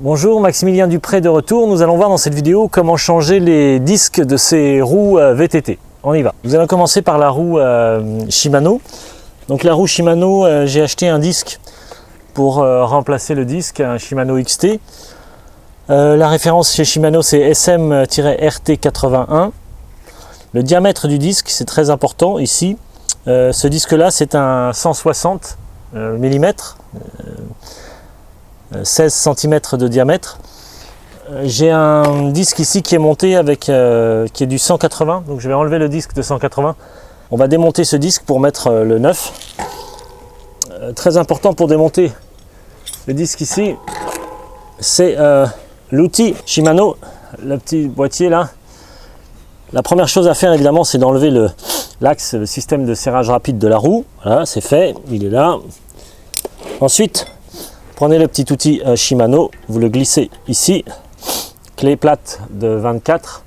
Bonjour, Maximilien Dupré de retour. Nous allons voir dans cette vidéo comment changer les disques de ces roues VTT. On y va. Nous allons commencer par la roue Shimano. Donc la roue Shimano, j'ai acheté un disque pour remplacer le disque, un Shimano XT. La référence chez Shimano c'est SM-RT81. Le diamètre du disque, c'est très important ici. Ce disque là c'est un 160 mm, 16 cm de diamètre. J'ai un disque ici qui est monté avec qui est du 180, donc je vais enlever le disque de 180. On va démonter ce disque pour mettre le neuf. Très important pour démonter le disque ici, c'est l'outil Shimano, le petit boîtier là. La première chose à faire évidemment c'est d'enlever l'axe, le système de serrage rapide de la roue. Voilà, c'est fait, il est là. Ensuite, prenez le petit outil Shimano, vous le glissez ici, clé plate de 24,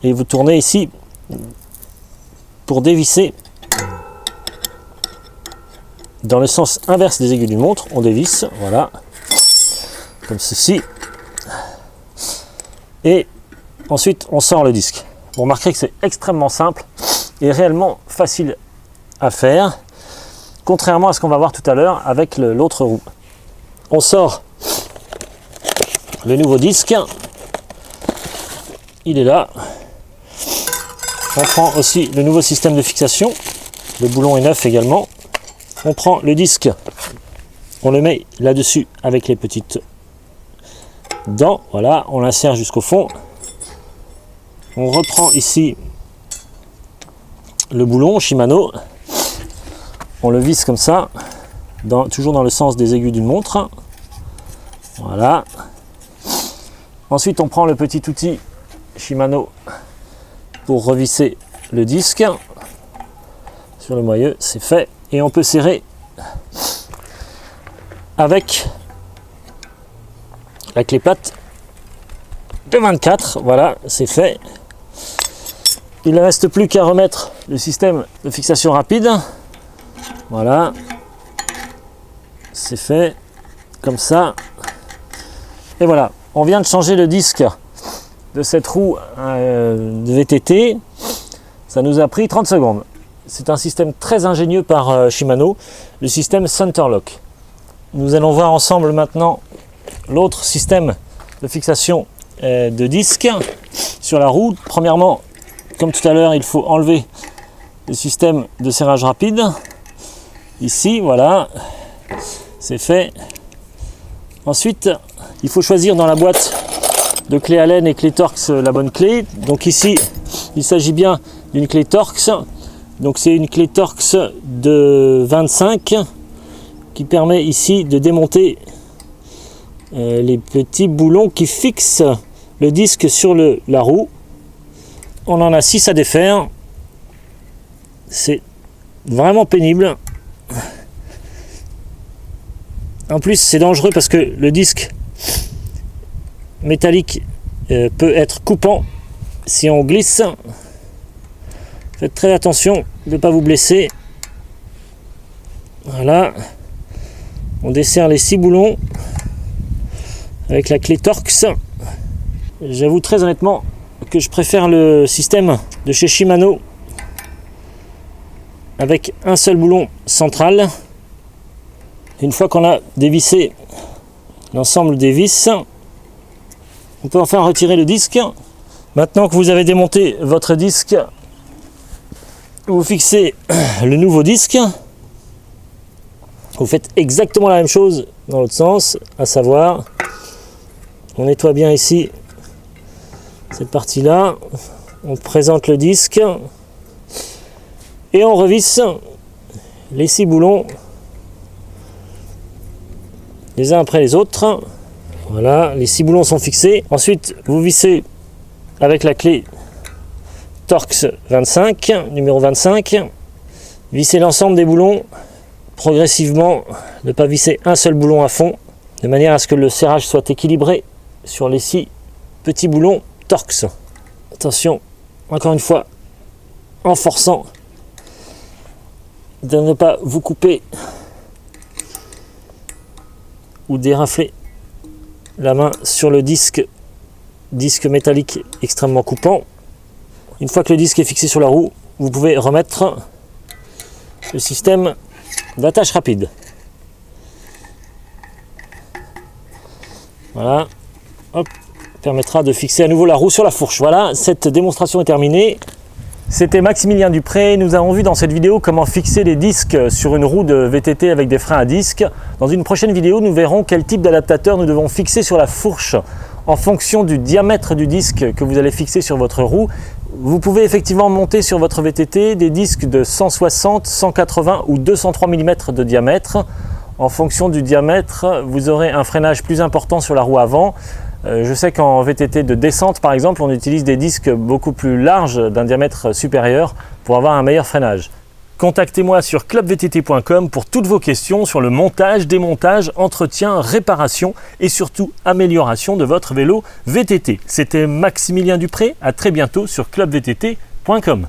et vous tournez ici pour dévisser dans le sens inverse des aiguilles d'une montre. On dévisse, voilà, comme ceci, et ensuite on sort le disque. Vous remarquerez que c'est extrêmement simple et réellement facile à faire, contrairement à ce qu'on va voir tout à l'heure avec l'autre roue. On sort le nouveau disque, il est là. On prend aussi le nouveau système de fixation, le boulon est neuf également. On prend le disque, on le met là-dessus avec les petites dents, voilà, on l'insère jusqu'au fond. On reprend ici le boulon Shimano, on le visse comme ça, toujours dans le sens des aiguilles d'une montre. Voilà. Ensuite, on prend le petit outil Shimano pour revisser le disque sur le moyeu, c'est fait. Et on peut serrer avec la clé plate de 24. Voilà, c'est fait. Il ne reste plus qu'à remettre le système de fixation rapide. Voilà. C'est fait comme ça, et voilà, on vient de changer le disque de cette roue de VTT. Ça nous a pris 30 secondes. C'est un système très ingénieux par Shimano, le système Centerlock. Nous allons voir ensemble maintenant l'autre système de fixation de disque sur la roue. Premièrement, comme tout à l'heure, il faut enlever le système de serrage rapide ici, voilà. C'est fait. Ensuite, il faut choisir dans la boîte de clé Allen et clé Torx la bonne clé. Donc ici, il s'agit bien d'une clé Torx. Donc c'est une clé Torx de 25 qui permet ici de démonter les petits boulons qui fixent le disque sur la roue. On en a 6 à défaire. C'est vraiment pénible. En plus, c'est dangereux parce que le disque métallique peut être coupant si on glisse. Faites très attention de ne pas vous blesser. Voilà. On desserre les 6 boulons avec la clé Torx. J'avoue très honnêtement que je préfère le système de chez Shimano avec un seul boulon central. Une fois qu'on a dévissé l'ensemble des vis, on peut enfin retirer le disque. Maintenant que vous avez démonté votre disque, vous fixez le nouveau disque. Vous faites exactement la même chose dans l'autre sens, à savoir, on nettoie bien ici cette partie-là, on présente le disque et on revisse les 6 boulons les uns après les autres. Voilà, les 6 boulons sont fixés. Ensuite, vous vissez avec la clé Torx 25, numéro 25. Vissez l'ensemble des boulons progressivement, ne pas visser un seul boulon à fond, de manière à ce que le serrage soit équilibré sur les 6 petits boulons Torx. Attention, encore une fois, en forçant, de ne pas vous couper ou dérafler la main sur le disque métallique extrêmement coupant. Une fois que le disque est fixé sur la roue, vous pouvez remettre le système d'attache rapide. Voilà, hop, permettra de fixer à nouveau la roue sur la fourche. Voilà, cette démonstration est terminée. C'était Maximilien Dupré. Nous avons vu dans cette vidéo comment fixer les disques sur une roue de VTT avec des freins à disque. Dans une prochaine vidéo, nous verrons quel type d'adaptateur nous devons fixer sur la fourche en fonction du diamètre du disque que vous allez fixer sur votre roue. Vous pouvez effectivement monter sur votre VTT des disques de 160, 180 ou 203 mm de diamètre. En fonction du diamètre, vous aurez un freinage plus important sur la roue avant. Je sais qu'en VTT de descente, par exemple, on utilise des disques beaucoup plus larges d'un diamètre supérieur pour avoir un meilleur freinage. Contactez-moi sur clubvtt.com pour toutes vos questions sur le montage, démontage, entretien, réparation et surtout amélioration de votre vélo VTT. C'était Maximilien Dupré, à très bientôt sur clubvtt.com.